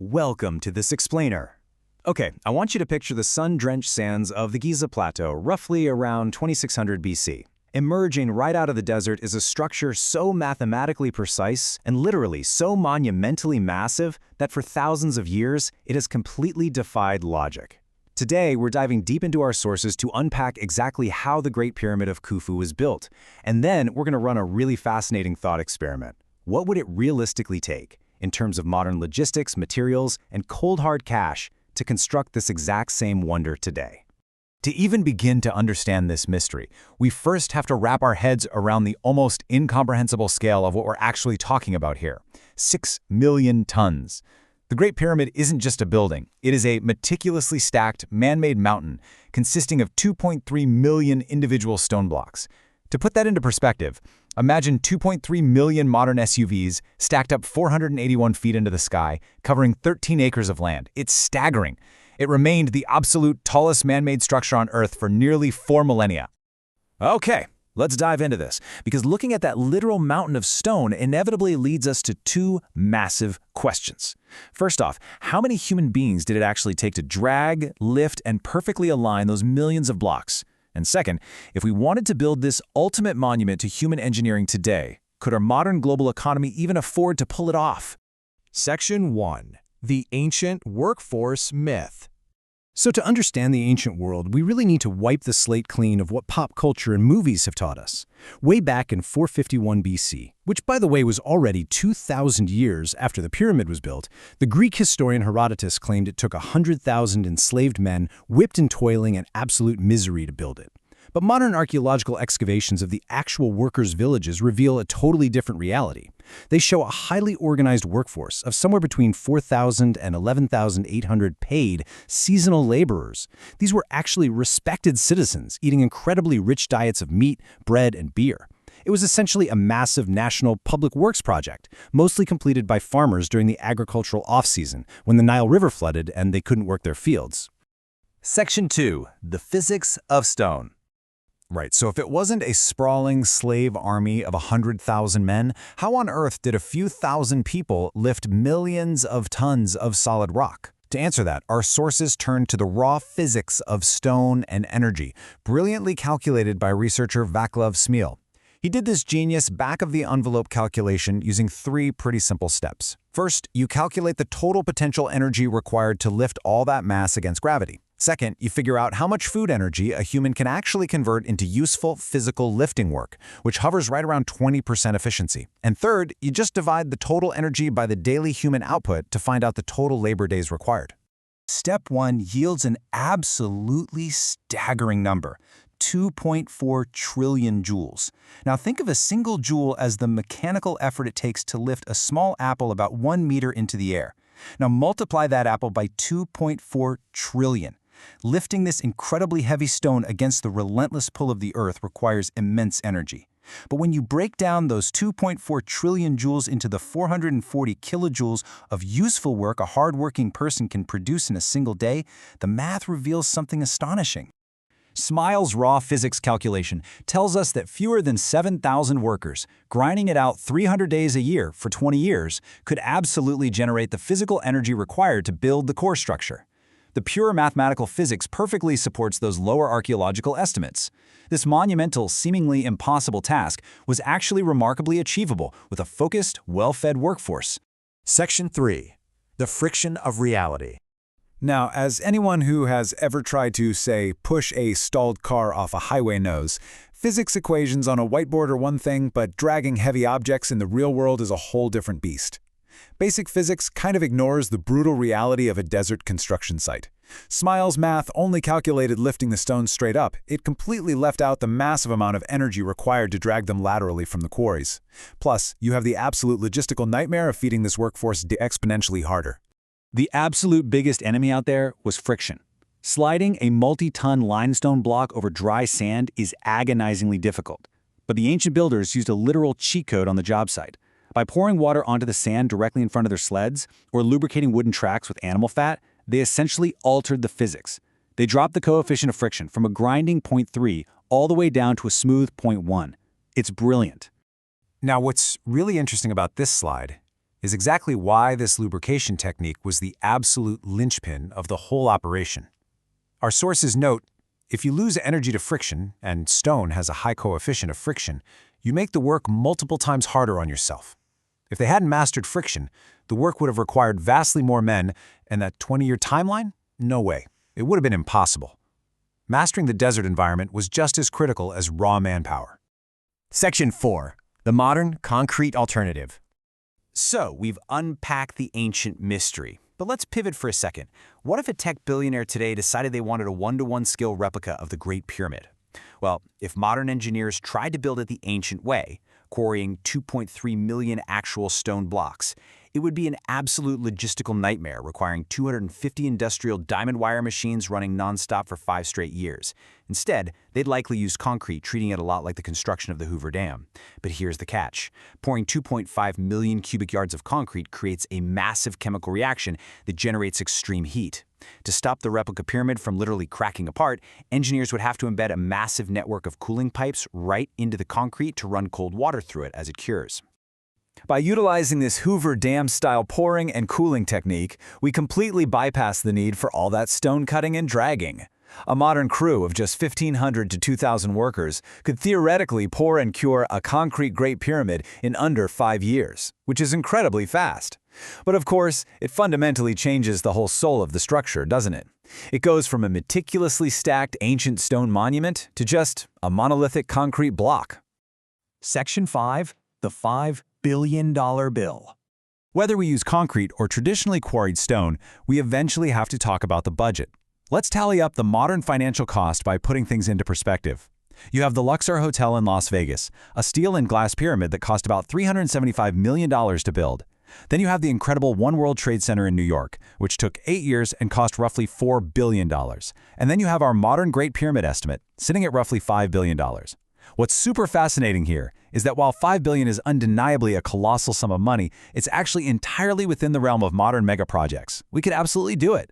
Welcome to this explainer. Okay, I want you to picture the sun-drenched sands of the Giza Plateau roughly around 2600 BC. Emerging right out of the desert is a structure so mathematically precise and literally so monumentally massive that for thousands of years, it has completely defied logic. Today, we're diving deep into our sources to unpack exactly how the Great Pyramid of Khufu was built. And then we're going to run a really fascinating thought experiment. What would it realistically take, in terms of modern logistics, materials, and cold hard cash, to construct this exact same wonder today? To even begin to understand this mystery, we first have to wrap our heads around the almost incomprehensible scale of what we're actually talking about here. 6 million tons. The Great Pyramid isn't just a building. It is a meticulously stacked, man-made mountain consisting of 2.3 million individual stone blocks. To put that into perspective, imagine 2.3 million modern SUVs stacked up 481 feet into the sky, covering 13 acres of land. It's staggering. It remained the absolute tallest man-made structure on Earth for nearly 4 millennia. Okay, let's dive into this, because looking at that literal mountain of stone inevitably leads us to two massive questions. First off, how many human beings did it actually take to drag, lift, and perfectly align those millions of blocks? And second, if we wanted to build this ultimate monument to human engineering today, could our modern global economy even afford to pull it off? Section 1. The Ancient Workforce Myth. So to understand the ancient world, we really need to wipe the slate clean of what pop culture and movies have taught us. Way back in 451 BC, which by the way was already 2,000 years after the pyramid was built, the Greek historian Herodotus claimed it took 100,000 enslaved men whipped and toiling in absolute misery to build it. But modern archaeological excavations of the actual workers' villages reveal a totally different reality. They show a highly organized workforce of somewhere between 4,000 and 11,800 paid seasonal laborers. These were actually respected citizens eating incredibly rich diets of meat, bread, and beer. It was essentially a massive national public works project, mostly completed by farmers during the agricultural off-season, when the Nile River flooded and they couldn't work their fields. Section 2. The Physics of Stone. Right, so if it wasn't a sprawling slave army of 100,000 men, how on earth did a few thousand people lift millions of tons of solid rock? To answer that, our sources turn to the raw physics of stone and energy, brilliantly calculated by researcher Vaclav Smil. He did this genius back-of-the-envelope calculation using 3 pretty simple steps. First, you calculate the total potential energy required to lift all that mass against gravity. Second, you figure out how much food energy a human can actually convert into useful physical lifting work, which hovers right around 20% efficiency. And third, you just divide the total energy by the daily human output to find out the total labor days required. Step 1 yields an absolutely staggering number: 2.4 trillion joules. Now think of a single joule as the mechanical effort it takes to lift a small apple about 1 meter into the air. Now multiply that apple by 2.4 trillion. Lifting this incredibly heavy stone against the relentless pull of the earth requires immense energy. But when you break down those 2.4 trillion joules into the 440 kilojoules of useful work a hardworking person can produce in a single day, the math reveals something astonishing. Smil's raw physics calculation tells us that fewer than 7,000 workers, grinding it out 300 days a year for 20 years, could absolutely generate the physical energy required to build the core structure. The pure mathematical physics perfectly supports those lower archaeological estimates. This monumental, seemingly impossible task was actually remarkably achievable with a focused, well-fed workforce. Section 3. The Friction of Reality. Now, as anyone who has ever tried to, say, push a stalled car off a highway knows, physics equations on a whiteboard are one thing, but dragging heavy objects in the real world is a whole different beast. Basic physics kind of ignores the brutal reality of a desert construction site. Smil's math only calculated lifting the stones straight up. It completely left out the massive amount of energy required to drag them laterally from the quarries. Plus, you have the absolute logistical nightmare of feeding this workforce exponentially harder. The absolute biggest enemy out there was friction. Sliding a multi-ton limestone block over dry sand is agonizingly difficult. But the ancient builders used a literal cheat code on the job site. By pouring water onto the sand directly in front of their sleds, or lubricating wooden tracks with animal fat, they essentially altered the physics. They dropped the coefficient of friction from a grinding 0.3 all the way down to a smooth 0.1. It's brilliant. Now, what's really interesting about this slide is exactly why this lubrication technique was the absolute linchpin of the whole operation. Our sources note, if you lose energy to friction, and stone has a high coefficient of friction, you make the work multiple times harder on yourself. If they hadn't mastered friction, the work would have required vastly more men, and that 20-year timeline? No way. It would have been impossible. Mastering the desert environment was just as critical as raw manpower. Section 4. The modern concrete alternative. So, we've unpacked the ancient mystery. But let's pivot for a second. What if a tech billionaire today decided they wanted a one-to-one scale replica of the Great Pyramid? Well, if modern engineers tried to build it the ancient way, quarrying 2.3 million actual stone blocks, it would be an absolute logistical nightmare, requiring 250 industrial diamond wire machines running nonstop for 5 straight years. Instead, they'd likely use concrete, treating it a lot like the construction of the Hoover Dam. But here's the catch. Pouring 2.5 million cubic yards of concrete creates a massive chemical reaction that generates extreme heat. To stop the replica pyramid from literally cracking apart, engineers would have to embed a massive network of cooling pipes right into the concrete to run cold water through it as it cures. By utilizing this Hoover Dam-style pouring and cooling technique, we completely bypass the need for all that stone cutting and dragging. A modern crew of just 1,500 to 2,000 workers could theoretically pour and cure a concrete Great Pyramid in under 5 years, which is incredibly fast. But of course, it fundamentally changes the whole soul of the structure, doesn't it? It goes from a meticulously stacked ancient stone monument to just a monolithic concrete block. Section 5. The $5 billion bill. Whether we use concrete or traditionally quarried stone, we eventually have to talk about the budget. Let's tally up the modern financial cost by putting things into perspective. You have the Luxor Hotel in Las Vegas, a steel and glass pyramid that cost about $375 million to build. Then you have the incredible One World Trade Center in New York, which took 8 years and cost roughly $4 billion. And then you have our modern Great Pyramid estimate, sitting at roughly $5 billion. What's super fascinating here is that while $5 billion is undeniably a colossal sum of money, it's actually entirely within the realm of modern mega projects. We could absolutely do it.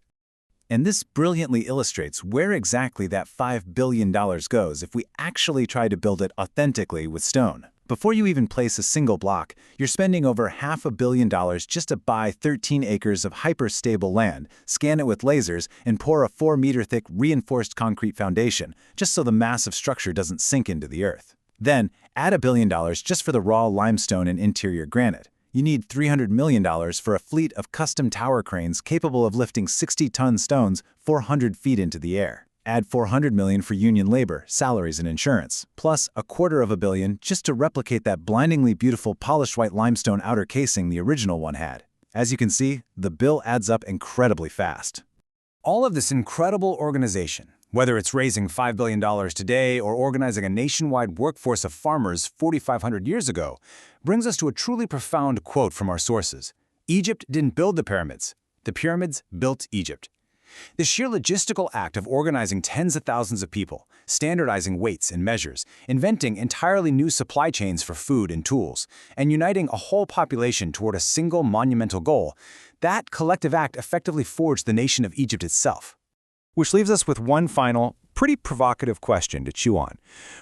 And this brilliantly illustrates where exactly that $5 billion goes if we actually try to build it authentically with stone. Before you even place a single block, you're spending over $500 million just to buy 13 acres of hyper-stable land, scan it with lasers, and pour a 4-meter-thick reinforced concrete foundation, just so the massive structure doesn't sink into the earth. Then, add $1 billion just for the raw limestone and interior granite. You need $300 million for a fleet of custom tower cranes capable of lifting 60-ton stones 400 feet into the air. Add $400 million for union labor, salaries, and insurance, plus $250 million just to replicate that blindingly beautiful polished white limestone outer casing the original one had. As you can see, the bill adds up incredibly fast. All of this incredible organization, whether it's raising $5 billion today or organizing a nationwide workforce of farmers 4,500 years ago, brings us to a truly profound quote from our sources. Egypt didn't build the pyramids built Egypt. The sheer logistical act of organizing tens of thousands of people, standardizing weights and measures, inventing entirely new supply chains for food and tools, and uniting a whole population toward a single monumental goal, that collective act effectively forged the nation of Egypt itself. Which leaves us with one final, pretty provocative question to chew on.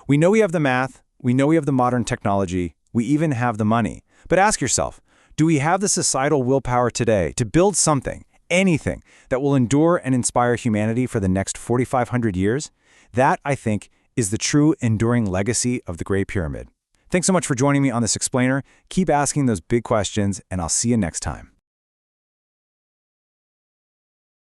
We know we have the math, we know we have the modern technology, we even have the money. But ask yourself, do we have the societal willpower today to build something, anything, that will endure and inspire humanity for the next 4,500 years? That, I think, is the true enduring legacy of the Great Pyramid. Thanks so much for joining me on this explainer. Keep asking those big questions, and I'll see you next time.